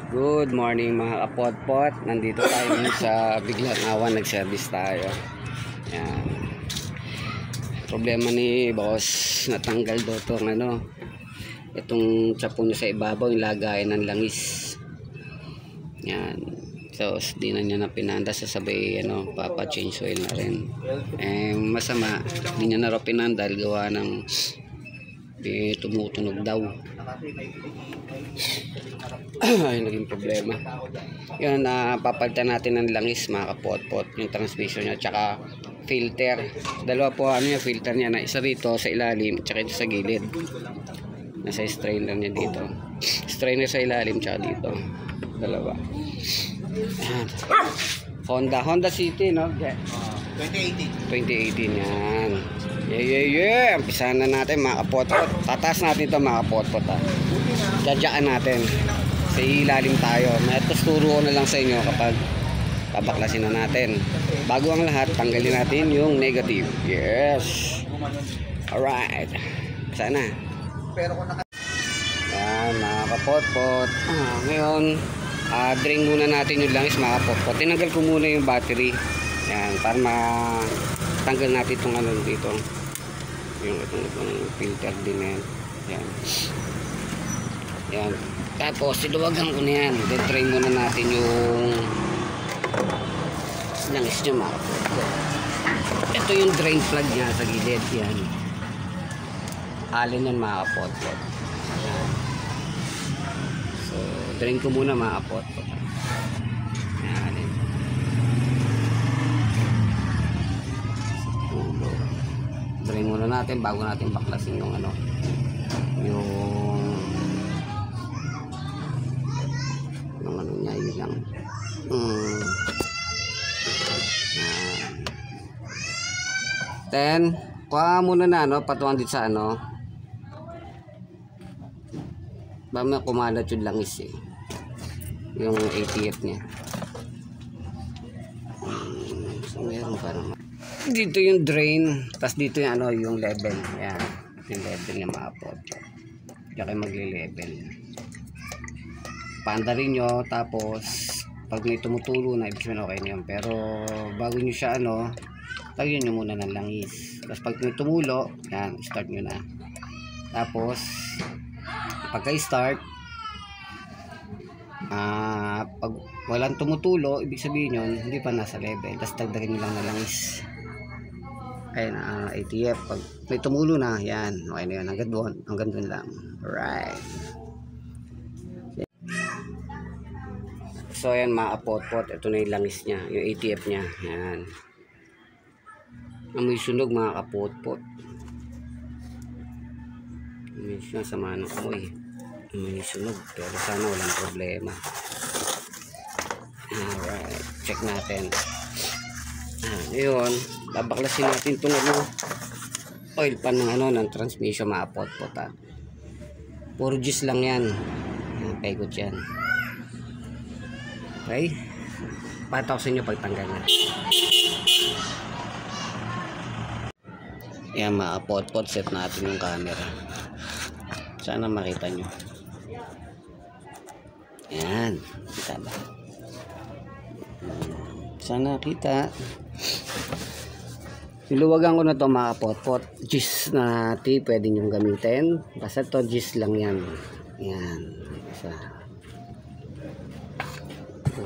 Good morning mga kapotpot. Nandito tayo sa Biglang Awan, nag-service tayo. Yan. Problema ni boss, natanggal daw itong tsapon niya sa ibabaw, yung lagayan ng langis. Yan. So, di na niya na pinanda, sasabay papa-change oil na rin. Masama, di niya na raw pinanda, gawa ng tumutunog daw. Ay, naging problema. Yan, papalitan natin ng langis mga kapotpot, yung transmission niya, tsaka filter. Dalawa po yung filter niya, na isa rito sa ilalim, tsaka ito sa gilid. Nasa strainer niya dito. Strainer sa ilalim, tsaka dito. Dalawa. Yan. Honda City, no? 2018 yan. Yeah. Umpisahan na natin mga kapotpot. Tataas natin ito mga kapotpot. Dadyakan natin. Sa ilalim tayo. May turo ko na lang sa inyo kapag babaklasin na natin. Bago ang lahat, tanggalin natin yung negative. Yes. Alright. Sana. Yan mga kapotpot. Ngayon, drain muna natin yung langis mga kapotpot. Tinanggal ko muna yung battery. Yan, para matanggal natin itong dito. Yung itong filter din yan. Yan. Tapos, siluwagan ko na yan. Then, drain muna natin yung langis niya mga kapotpot. Ito yung drain plug niya sa gilid. Yan. Alin yan mga kapotpot. Yan. So, drain ko muna mga kapotpot. Yan. Drain muna natin bago natin baklasin yung niya, yun lang. Then, kuha muna na patuwan dito sa bama kumalat yung langis yung ATF niya. So, meron pa naman dito yung drain, tas dito yung yung level. Yan, yung level niya mga kapotpot. Diyan kayo magle-level. Paandarin nyo, tapos pag may tumutulo na, ibig sabihin okay na yun. Pero bago nyo siya lagyan nyo muna ng langis. Tapos pag may tumulo, yan, start nyo na. Tapos pagka-start, pag walang tumutulo, ibig sabihin yun, hindi pa nasa level. Tapos dagdagan nyo lang na langis. Ayan, ATF. Pag may tumulo na, yan, okay na yun. Hanggang doon lang. Alright. So, ayan mga kapotpot. Ito na yung langis niya. Yung ATF niya. Ayan. Amoy sunog mga kapotpot. Amoy siya sa manong amoy. Amoy sunog. Pero sana walang problema. Alright. Check natin. Ayun. Babaklasin natin itong oil pan ng transmission mga kapotpot. Puro juice lang yan. Pegot yan. Okay. Patok sa inyo pagtanggal na. Yan mga kapotpot, set natin yung camera. Sana makita nyo. Yan. Kita ba? Sana kita. Niluwagan ko na to mga kapotpot. Juice na tea pwede nyo gamitin. Basta to juice lang yan. Yan. Isa.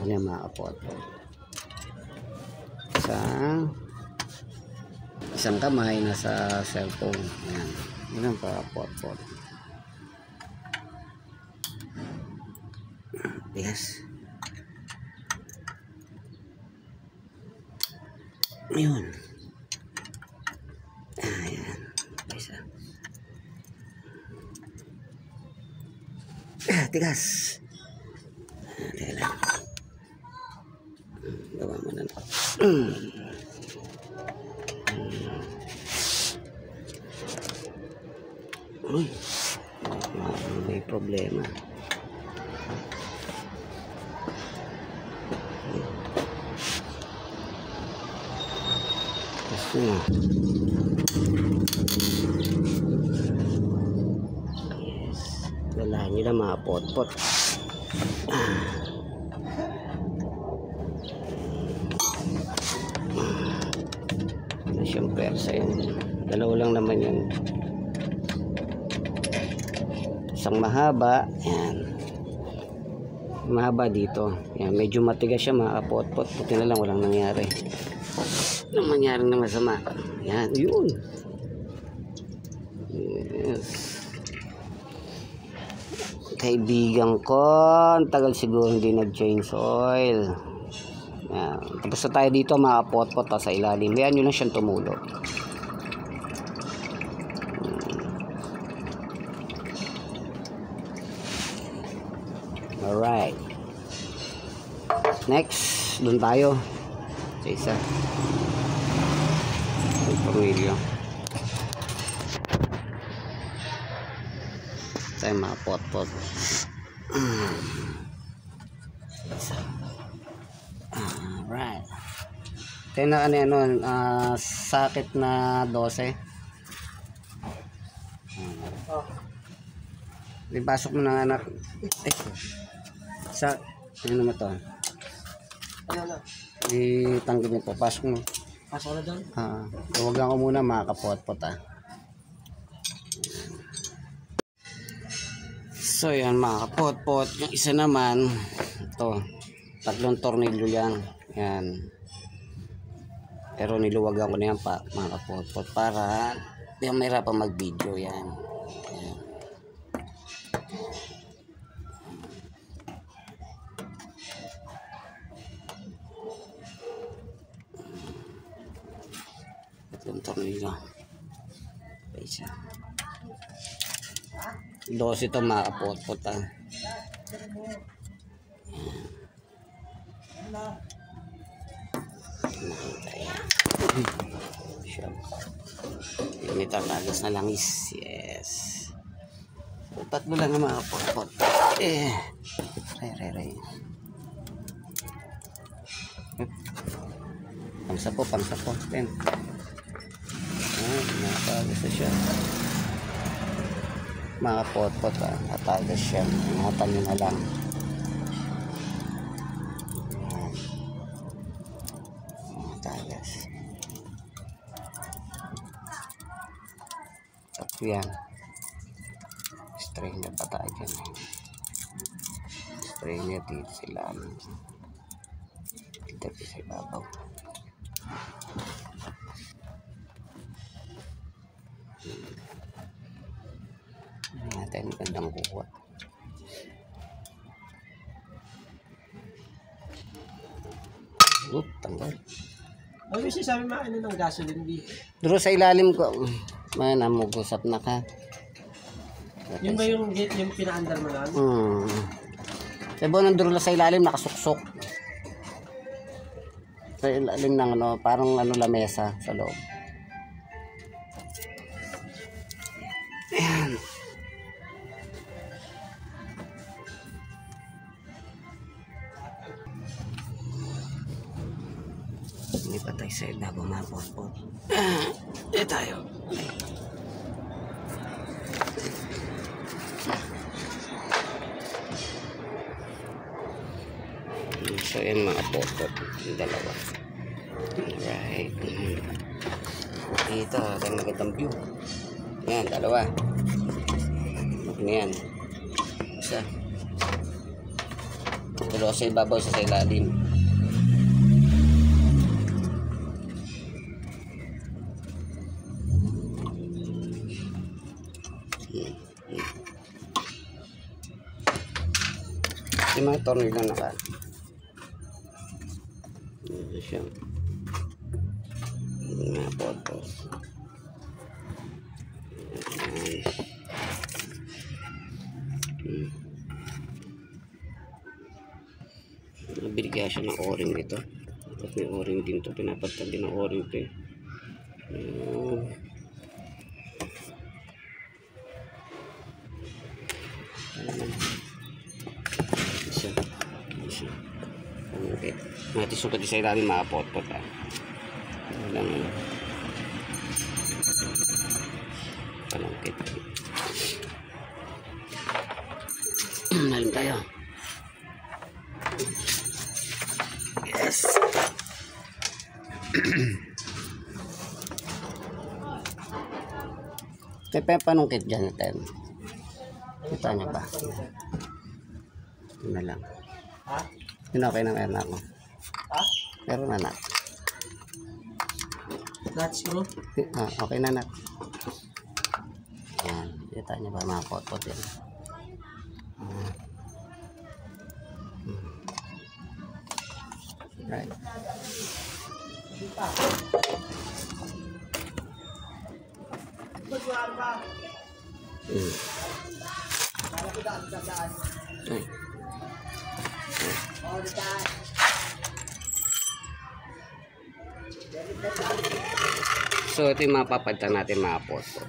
Yan mga kapotpot. Isang kamay nasa cellphone. Yan. Yan ang mga kapotpot. Yes. Yun. Ayan. Isa. Tigas. Teka lang. Gawa mo na. Uy. May problema. Yes. Dalahan nyo na mga pot-pot. Siyang persa yun. Dalawa lang naman yun. Isang mahaba. Yan. Mahaba dito. Yan. Medyo matigas siya, mga kapot-pot. Puti na lang, walang nangyari. Walang nangyari na masama. Yan. Yun. Yes. Kaibigan ko, ang tagal siguro hindi nag-change oil. Yan. Tapos na tayo dito, mga pot-pot sa ilalim. Yan, yun lang siyang tumulo. Alright. Next, dun tayo. Sa isa. Ang tornilyo. Tayo mga pot-pot. Alright. Tayo na sakit na 12. Ipasok mo na anak. Ano naman to? Itanggal nito. Pasok mo. Pasok na doon? Tawagan ko muna, mga kapot-pot So yan, mga kapot-pot. Yung isa naman, ito, 3 tornilyo yan. Yan. Pero niluwagan ko na yan pa, mga kapot-pot, para yung mahirapan mag-video yan. Yan. Yung tornilyo. Isa. 12 ito, mga kapot-pot Yun ito, tagas na langis. Yes. So, 3 lang ang mga pot-pot. Ray. Pangsapo. Then. Natagas na siya. Mga pot-pot natagas siya. Ingatan nyo na lang. Natagas. So, yan. Strainer pa tayo dyan. Strainer dito sila. Dito sa ibabaw. Natin magandang kuha. Tanggal. Ano yung sabi mo ng gasoline dito? Duro sa ilalim ko. Namugusap na ka. Yun ba yung pinaandar mo lang? Sabi ng duro sa ilalim, nakasuksok. Sa ilalim ng parang lamesa sa loob. Ayan. Hindi pa tayo sa ibabaw, mga pot-pot. Tayo. So yan, mga pot-pot. Yung dalawa. Alright. Dito, tayo magandang view. Yan, dalawa. Ano yan? Isa. Dalawa sa ibabaw, isa sa ilalim. Yung mga tornilyo na naka. Ito siya. Mga pot-pot. Nabigyan siya ng o-ring dito. Tapos may o-ring din to. Pinapatag din ng o-ring to. Isa. Okay. Natin sukat sa ilalim, mga pot-pot palangkit. Nalim tayo. Yes. May panungkit dyan natin. Kita nyo ba? Yun na lang. Yun okay na meron ako. Meron na nak. That's true. Okay na nak. Yan. Kita nyo ba mga pot-pot yan? Right. So ito yung mapapalitan natin mga pot-pot.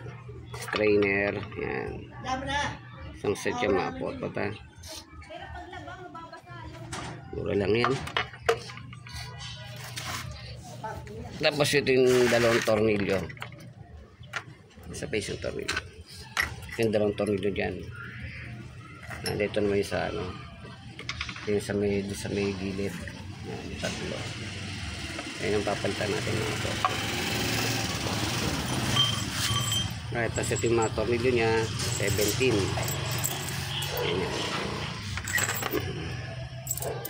Strainer, yan. Isang set yung mga pot-pot ha. Mura lang yan. Tapos ito yung dalawang tornilyo. Isa pa isang tornilyo. Yung dalawang tornilyo dyan. Nandito naman yung sa ano. Yung sa may gilid. Yan, tatlo. Ayun ang papalitan natin mga tornilyo. Right, tapos ito yung mga tornilyo niya. 17. Ayan yan.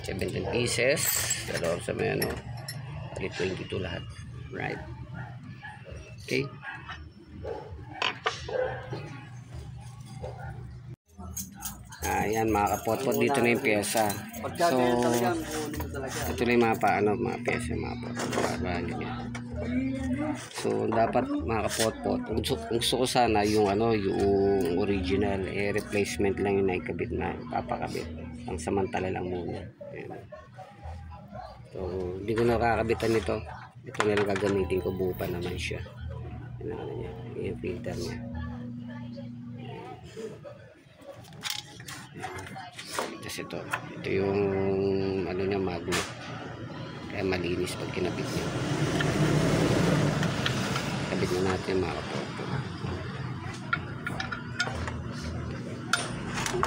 17 pieces. Dalawa sa may ano. 22 lahat. Right. Okay. Ayan mga kapot-pot, dito na yung pyesa. So ito na yung mga paano, mga pyesa, mga pot-pot. So dapat mga kapot-pot, gusto ko sana yung ano, yung original, replacement lang yung naikabit na papakabit. Ang samantala lang muna. Ayan. So hindi ko nakakabitan nito. Ito na lang gagamitin ko, buo pa naman siya. Yung filter niya. Tapos ito yung ano niya, magnet. Kaya malinis pag kinabit niya. Kabit na natin mga kapot.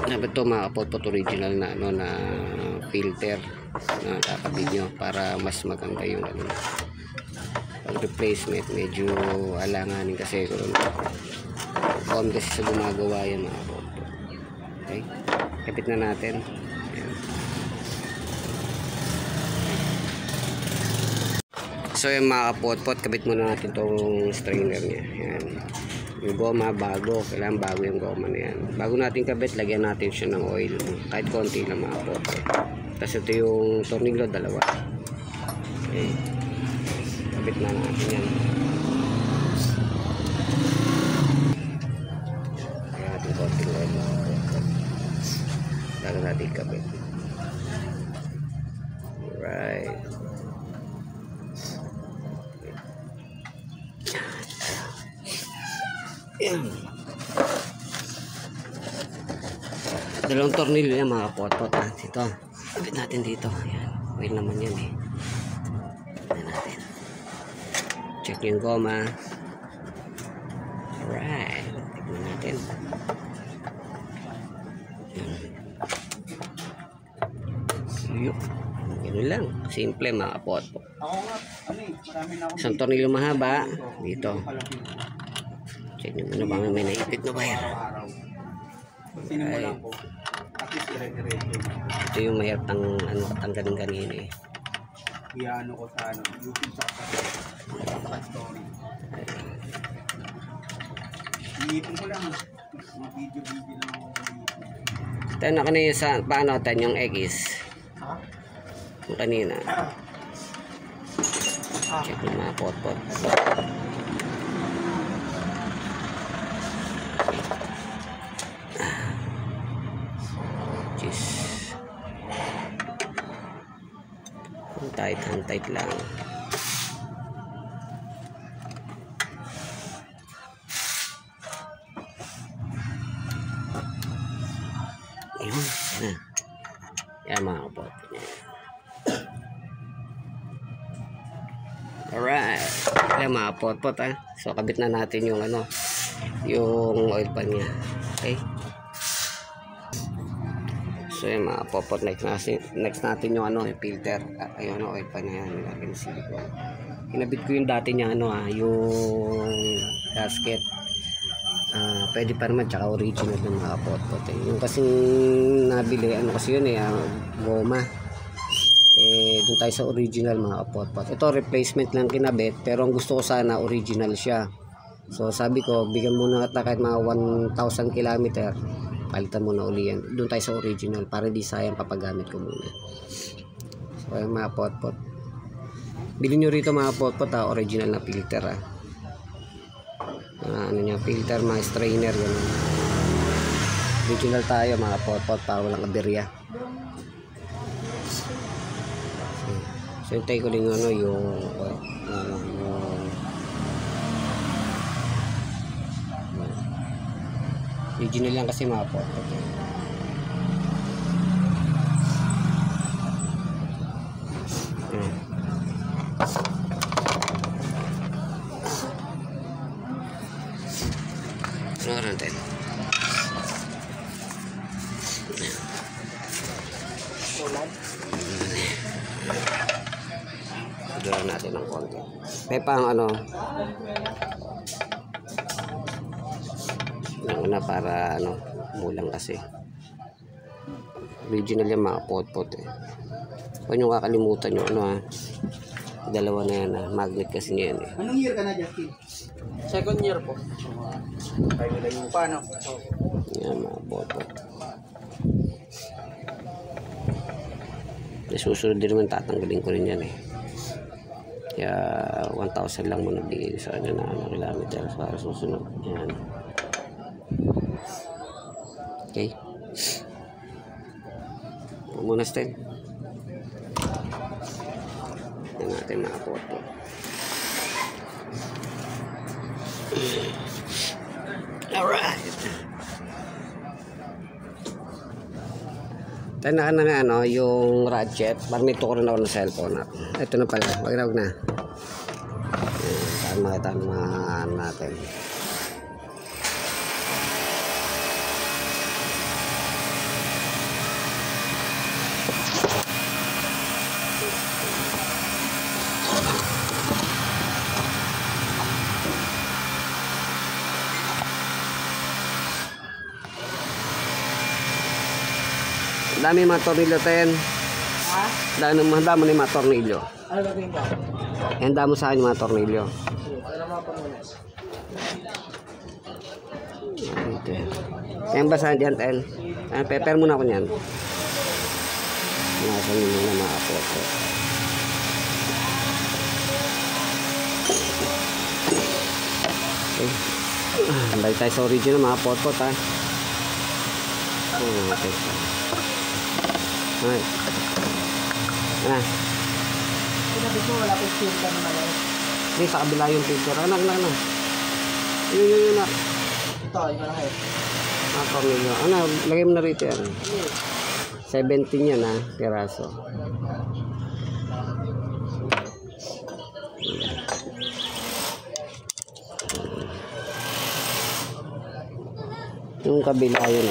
Ito mga kapot, original na ano, na filter na kakabit nyo para mas maganda yung ano, pag replacement. Medyo alanganin kasi kung kasi sa gumagawa yan mga kapot. Okay, kapit na natin. Ayan. So yung mga kapot-pot, kabit muna natin itong strainer niya. Ayan. Yung goma bago, kailangan bago yung goma na yan. Bago natin kabit, lagyan natin siya ng oil, kahit konti lang mga kapot. Tapos ito yung tornilyo, dalawa. Okay, kabit na natin yan. Lagyan natin konting oil mga kapot. Bago natin kabit. Alright. Yan. Dalawang tornilyo yan mga kapot-pot. Dito. Kapit natin dito. Ayan. Oil naman yan eh. Ayan natin. Check yung goma. Alright. Tignan natin. Yun. Ganun lang. Simple mga kapot-pot. Isang tornilyo mahaba. Dito. Check nyo muna ba may naipit na wire. Right. Ito yung mahirap tanggalin kanina eh. Iano ko sa ano, YouTube sa story. Iipin ko lang. Mga video lang ako. Ito na kanina sa paano tan yung X. Yung kanina. Check yung mga pot-pot. Tight lang. Ayun. Yan mga kapot. Alright. Yan mga pot-pot ha. So kabit na natin yung ano, yung oil pan niya. Okay. So So yun mga popot, next natin yung ano, yung filter. Ayun, oil pa na yan, nilagay ng silicone. Kinabit ko yung dati niya ano yung gasket. Pwede pa naman, tsaka original ng mga popot eh. Yung kasing nabili, ano kasi yun goma. Doon tayo sa original mga popot. Ito replacement lang kinabit, pero ang gusto ko sana original siya. So sabi ko, bigyan muna kita kahit mga 1,000 km, palitan mo na uli yan. Doon tayo sa original para di sayang papagamit ko muna. So yung mga pot-pot, bilhin nyo rito mga pot-pot original na filter ano niya, filter, mga strainer ganun. Original tayo mga pot-pot para walang aberya. So hintay ko din ano yung original lang kasi mga pot-pot ano natin gawin natin ng konti may pang ano una para ano mulang kasi original yung mga pot-pot huwag nyo kakalimutan yung ano dalawa na yan magnet kasi niya yan Anong year ka na, Justin? Second year po. Tayo nila yung paano? yan mga pot-pot. Susunod din naman tatanggalin ko rin yan kaya 1,000 lang muna bigay sa kanya na ano kilometer para susunod yan. Okay. Muna stem. Yan natin mga pot-pot. Alright. Tayo na nga ano, yung ratchet. Parang ito ko rin ako ng cellphone. Ito na pala. Wag na. Saan makita natin. Dami mga tornilyo tayo. Dami na yung mga tornilyo. Ano gagawin ba? Handa mo sa akin yung mga tornilyo. Ano mga pamuna? Okay. Yan basahan dyan, Ten. Pepper muna ako niyan. Nasa nyo na mga pot. Okay. Balik tayo sa original mga pot-pot Okay. Alright. Sinabi ko wala ko filter na malayo. Hindi, sa kabila yung filter. Anak. Yun. Ito, yung malaki. Tornilyo. Lagay mo na rito yan. 17 yan piraso. Yung kabila yun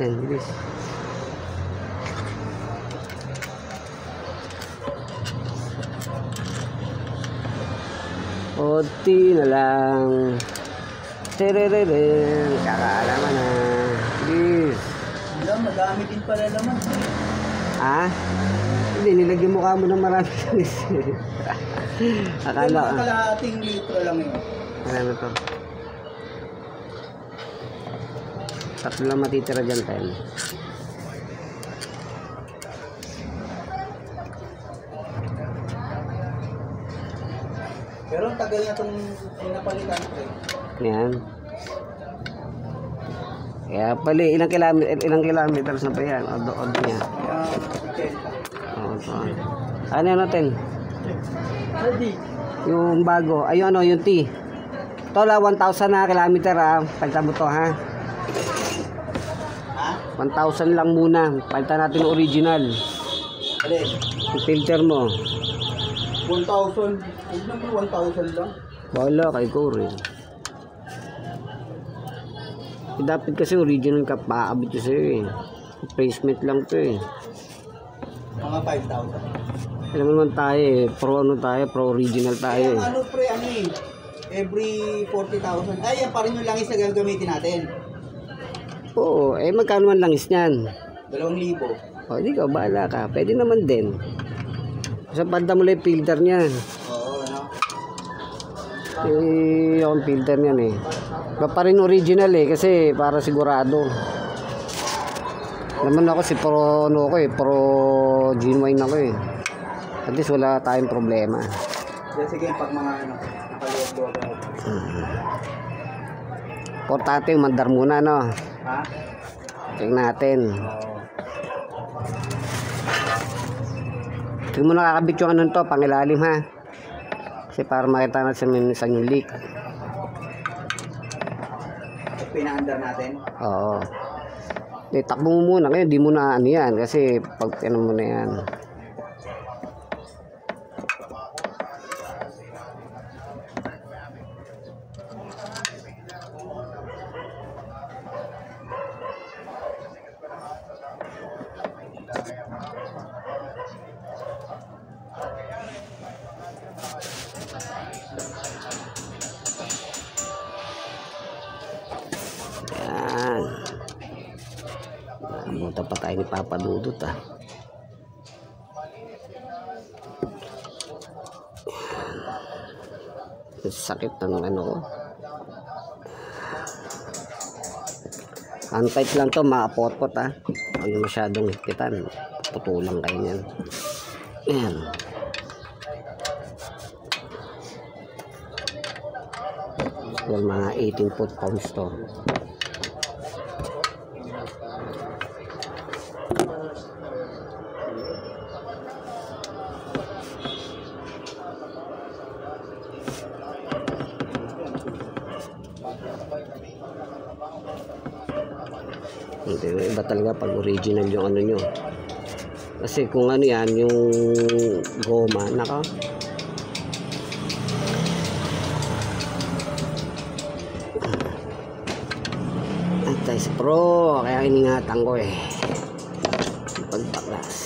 natin. Bilis. Konti na lang. Tererere. Kakaalaman na. Bilis. Alam, madami din pala naman. Ha? Hindi, nilagyan mukha mo ng marami. Akala ka. Kalahating litro lang yun. Ano to? Tatlo lang matitira dyan tayo. Pero ang tagal na itong pinapalitan ko eh. Yan. Kaya pala, ilang kilometers na pa yan? Odd niya. Ano natin? Ready. Yung bago. Ayun ano, yung T. Tola, 1,000 na kilometer ha. Palitan mo to ha. 1,000 lang muna. Palitan natin yung original. Alin? Yung filter mo. 1,000. Huwag naman 1,000 lang. Wala, kay ko rin. Dapat kasi original ka, paabot ko sa'yo eh. Replacement lang to eh. Mga 5,000. Alam mo naman tayo eh, pro original tayo eh. Ano pre, ano eh, every 40,000. Ay, yan pa rin yung langis na gagamitin natin. Oo, eh magkano man langis niyan? 2,000. O, di ka, bahala ka. Pwede naman din. Sa banda mo lang yung filter niyan. Oo, ano? Eh, yung filter niyan eh. Ba pa rin original eh, kasi para sigurado. Naman ako si pro, ano ko eh, pro genuine ako eh. At least wala tayong problema. Sige, pag mga ano, nakaluwag-luwag ako. Importante yung mandar muna, no? Ha? Check natin. Oo. Tingnan mo nakakabit yung ano to, pangilalim ha. Kasi para makita natin minsan yung leak. Pinaandar natin. Oo. Takbo mo muna. Ngayon, di mo na ano yan. Kasi pag ano mo na yan. Yan. Namuta pa tayo ni Papa Dudut ah. Sakit ng ano ko. Antight lang to, makapot-pot ah. Huwag masyadong higpitan. Putulang kayo niyan. Ayan. Well, mga 18 foot pounds to. Iba talaga pag original yung ano nyo. Kasi kung ano yan, yung goma, naka antay sa pro, kaya iningatan ko eh pagpaklas.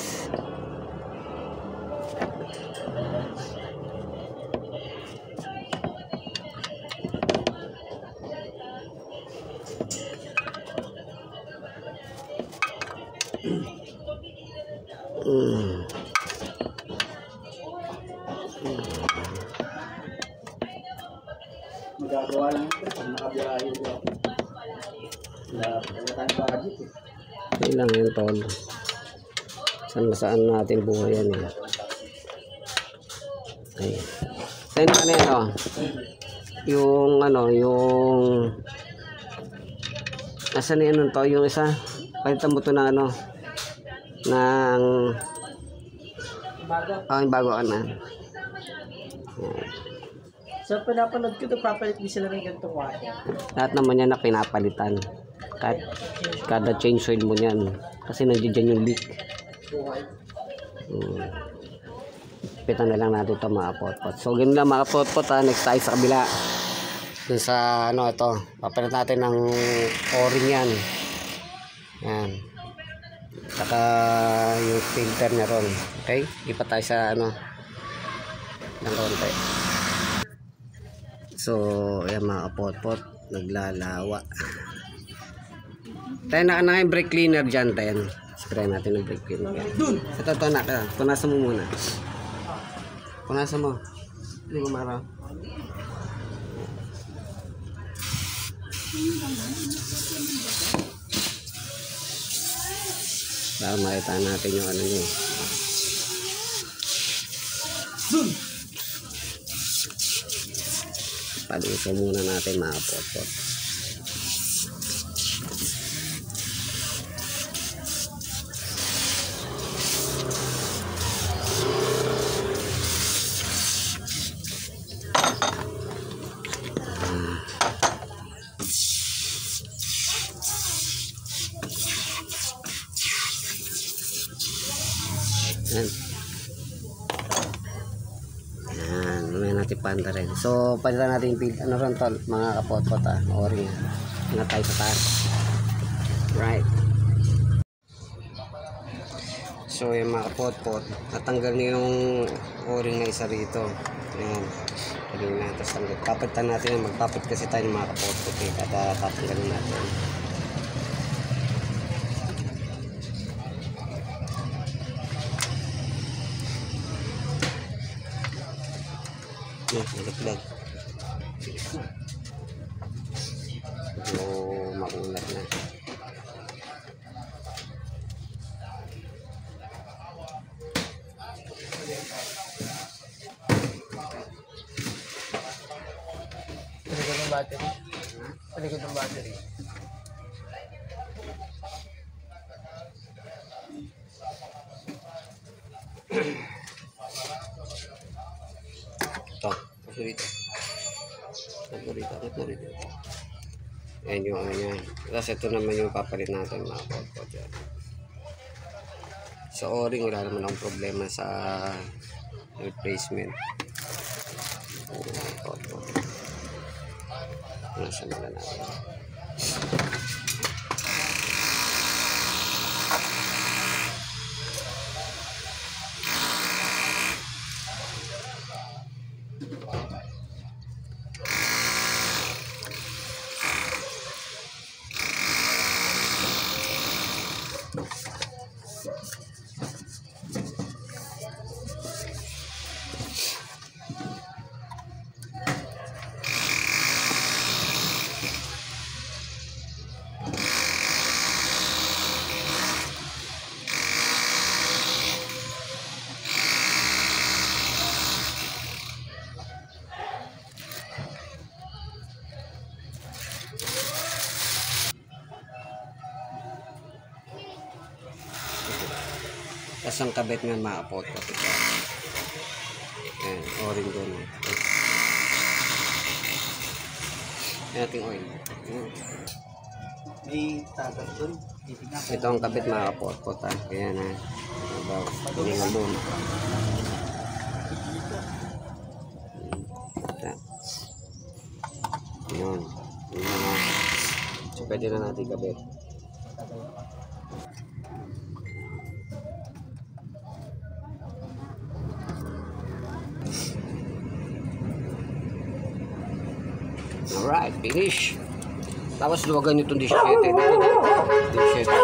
Magagawa lang ito pag nakabiyahe ko. Wala tayong budget eh. Hindi lang yun tol. Saan natin buhay yan eh. Okay. Then ano yan o. Yung ano, yung asan na yun to? Yung isa. Palitan mo to na ano. Ng yung bago ka na. So, pinapanood ko ito, papalit din sila ng ganitong water. Lahat naman yan na pinapalitan. Kada change oil mo yan. Kasi nandiyan yung leak. Pitan na lang natin ito mga pot-pot. So, ganun lang mga pot-pot ha. Next tayo sa kabila. Dun sa ano ito. Papalit natin ng o-ring yan. Yan. Saka yung filter niya ron. Okay? Ipa tayo sa ano ng konti. So, ayan mga kapot-pot. Naglalawa. Tayo na yung brake cleaner dyan. Tayo. Spray natin ng brake cleaner. Ito na. Punasan mo muna. Punasan mo. Hindi ko maraw. Para makita natin yung ano nyo. Paluso muna natin mga pot-pot. Yan. Yan. Mamaya natin panda rin. So, panda natin yung build. Ano rin tol? Mga kapot-pot o-ring. Ingat tayo sa taas. Right. So, yung mga kapot-pot. Natanggal niyo yung o-ring na isa rito. Yan. Kanina. Tapos tanggal. Papalitan natin yan. Magpapit kasi tayo ng mga kapot-pot. Kada tatanggalin natin. Nalaglag. So, makulat na. Palikod ng battery. Palikod ng battery. Ito rito. Ayan yung ano yan. Tapos ito naman yung papalit natin mga pot-pot yan. Sa o-ring wala naman akong problema sa replacement. Pot-pot. Nasa nila natin. Tapos ang kabit nga maapot ko. Ayan, o-ring doon. Ayan ating oil. May tagas doon. Ito ang kabit maapot ko. Ayan na. Hiningal doon. Ayan. So pwede na natin kabit. Alright, finish. Tapos luwagan nyo itong 17. 17 dito.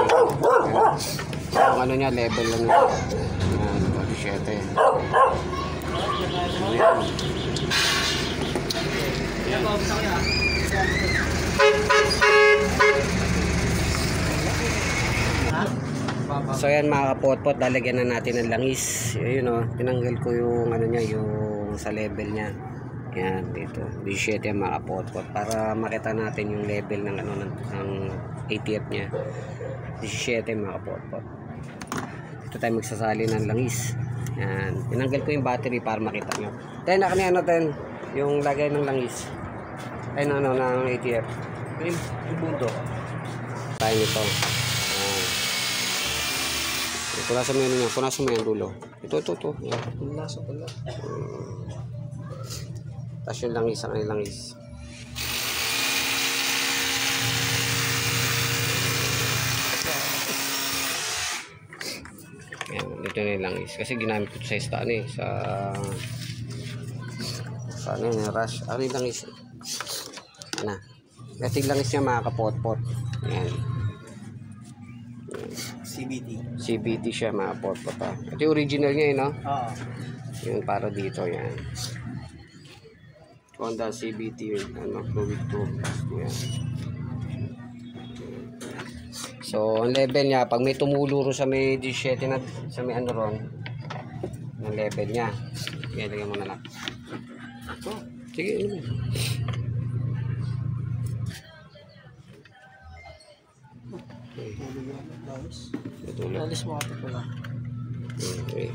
Ang ano niya, level lang nito. Ayan, 17. So yan mga kapot-pot, lalagyan na natin ng langis. Yun o, tinanggal ko yung ano niya, yung sa level niya. Yan dito 17 yung mga kapot-pot para makita natin yung level ng ano ng ATF nya. 17 mga kapot-pot. Dito tayo magsasali ng langis. Yan, tinanggal ko yung battery para makita nyo. Then naka ano din yung lagay ng langis ay ng ATF yung buto tayo nito. Punasan mo yun niya, punasan mo yung dulo. Ito. Punasan pala. Tapos yung langis, ang langis. Yan, dito na yung langis. Kasi ginamit ko sa ano eh, sa ano yun, rush. Ano yung langis? Ano? Kasi yung langis niya mga kapot-pot. Yan. CBT siya mga pot-pot ha. Ito yung original niya eh, no? Oo. Yung para dito, yan. Honda CBT yun, ano, fluid tube. Yan. So, ang level niya, pag may tumulo ro sa may 17 na, sa may ano ron, ang level niya. Yan, lagyan mo na lang. Oh, sige, ano mo. Alis mo ate ko lang. Okay.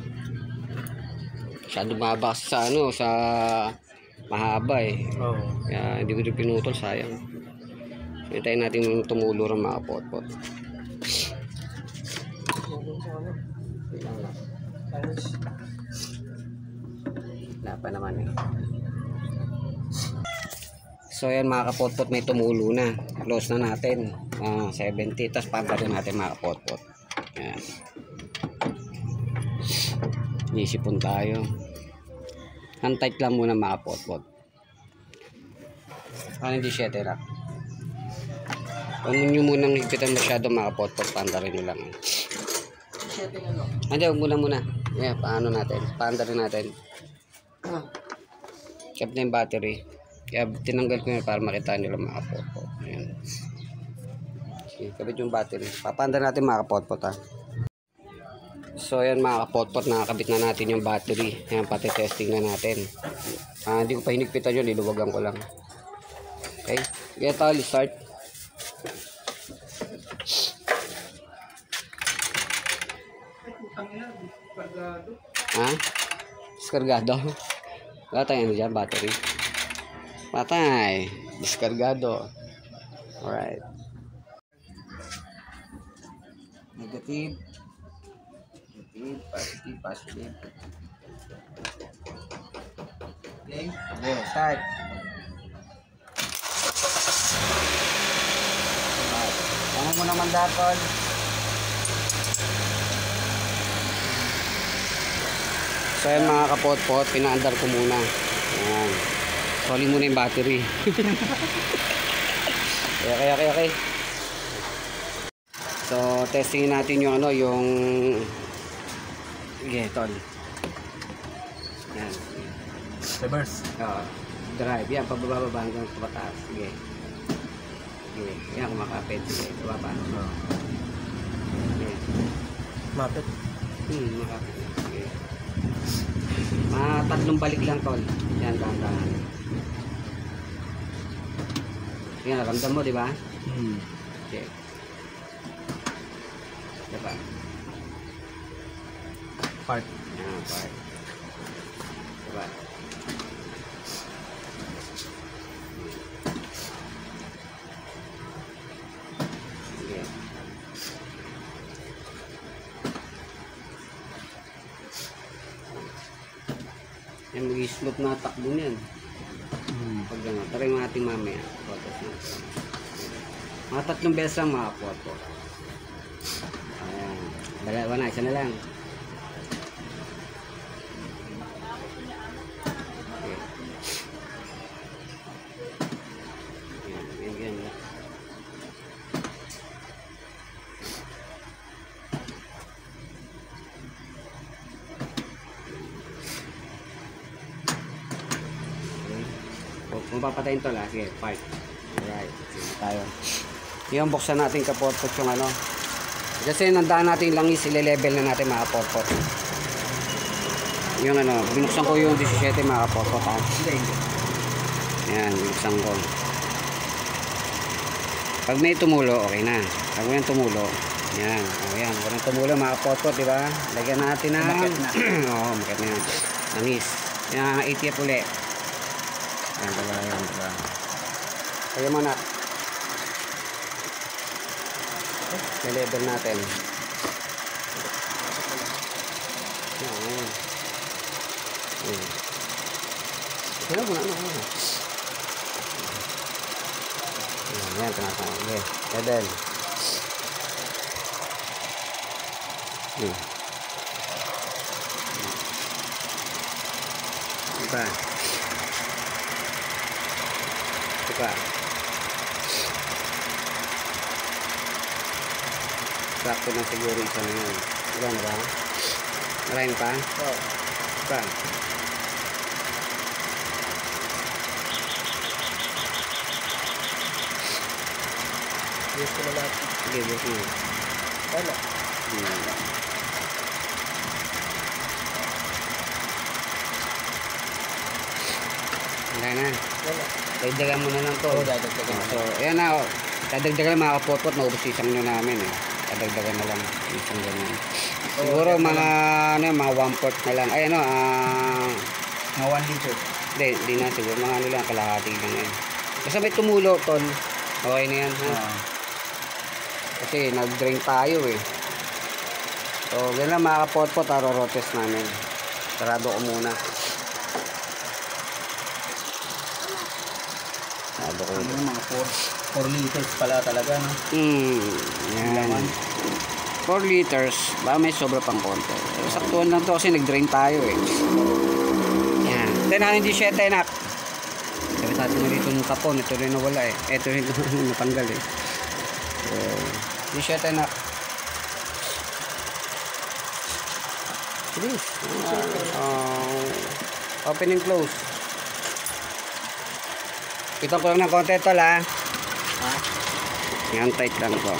Masyado mababa sa ano, sa mahaba eh. Oo. Kaya hindi ko rin pinutol, sayang. Hintayin natin yung tumulo ng mga pot-pot. Wala pa naman eh. So yan mga kapot-pot, may tumulo na. Close na natin. 70. Tapos pagkarin natin mga kapot-pot. Yan. Nisipon tayo. Ang tight lang muna mga kapot-pot. Ano hindi 7 lang. Huwag nyo munang higpitan masyado mga kapot-pot. Pandarin nyo lang. Hindi, huwag muna. Yeah, paano natin? Pandarin natin. Kept na yung battery. Kaya tinanggal ko yun para makita nila mga kapot-pot. Ayan. Okay, kabit yung battery. Papanda natin mga kapot-pot ha. So ayan mga kapot-pot, nakakabit na natin yung battery. Ayan, pati testing na natin. Hindi ko pa hinigpitan yun, niluwagan ko lang. Okay, get all, start. Ha? Diskargado? Wala tayong ano dyan, battery. Patay. Diskargado. Alright. Negative. Negative. Positive. Positive. Okay. Okay. Start. Tama mo naman datol. So yan mga kapot-pot, pinaandar ko muna. Ayan. Soli muna yung battery. Okay. So testingin natin yung ano, yung sige, tol. Yan. Reverse. Drive. Yan, pababa hanggang pataas. Sige. Sige. Yan, kumakapit. Sige, pababa. Sige. Mapit. Makapit. Sige. Tatlong balik lang, tol. Yan, dahan-dahan. Yan, ramdam mo, di ba? Okay. Diba? Part. Yan, part. Diba? Sige. Yan, mag-slope na takbo niyan. Pag gano'n, taray mga ating mamaya. Mga 3 beses lang mga photo. Ayan. Dalawa na, isa na lang. Okay. Ayan. Kung papatayin to lang, sige, part. Alright, sige tayo. Yung buksan natin kapot-pot yung ano. Kasi nandaan natin yung langis, ile-level na natin mga kapot-pot. Yung ano, binuksan ko yung 17 mga kapot-pot ha. Yan, binuksan ko. Pag may tumulo, okay na. Pag may tumulo, yan. O yan, walang tumulo mga kapot-pot, di ba? Lagyan natin na. Oo, makit na yan. Langis. Yan, ATF uli. Yan, diba? Kaya mo na. I-level natin. Yan. Kaya mo na. Yan, tinatawag. Okay, level. pa. Ito pa. Sakto na siguro isa na yan. Ilan ba? Marami pa? Oo. Pa. Yes ko na lahat. Sige, buti. Wala. Wala na. Wala. Dagdagan mo na lang to. Oo, dadagdagan. So, ayan na. Oh. Dadagdagan lang mga kapot-pot. Maubos isang na namin eh. Dadagdagan na lang. Isang ganyan. Siguro mga, ano, mga 1/4 na lang. Ay, ano, Mga 1 liter. Hindi na siguro. Mga ano lang, kalahati lang yan. Basta may tumulo, tol. Okay na yan, ha? Kasi nag-drain tayo eh. So, ganyan lang mga kapot-pot. Rorotes namin. Sarado ko muna. Sarado ko. Ano mga 4 liters pala talaga, no? Yan. 4 liters. Baka may sobra pang konti. Saktuhan lang to kasi nag-drain tayo eh. Yan. Then, hindi 7 nak. Sabi natin na dito yung tapon. Ito rin nawala eh. Ito rin natanggal eh. So, hindi 7 nak. Please. Open and close. Ito ko lang ng konti ito la. Ha? Yan, tight lang po.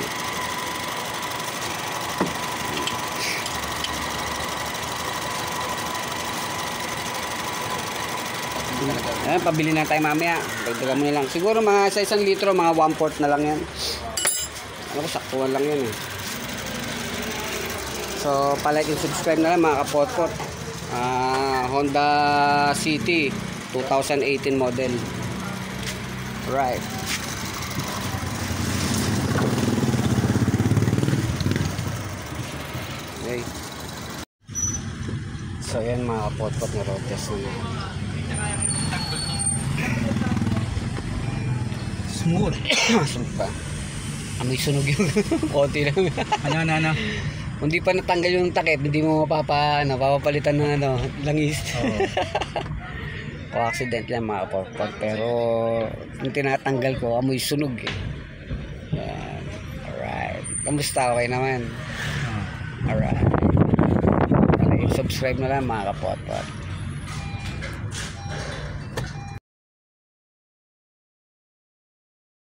Ayan, pabili na tayo mamaya. Dagdagan mo na lang. Siguro mga sa 1 litro, mga 1/4 na lang yan. Ano ko, saktuhan lang yan eh. So, palike and subscribe na lang mga kapot-pot. Honda City 2018 model. Right. Okay. So, yan mga kapot-pot na road test na natin. Smooth. Smooth pa. Amoy sunog yung konti lang. Ano? Hindi pa natanggal yung takip, hindi mo mapapalitan ng langis. Oo. O accident lang mga kapot. Pero yung tinatanggal ko, amoy sunog eh. Yan. Alright. Kamusta? Okay naman? Alright. Subscribe na lang mga kapot.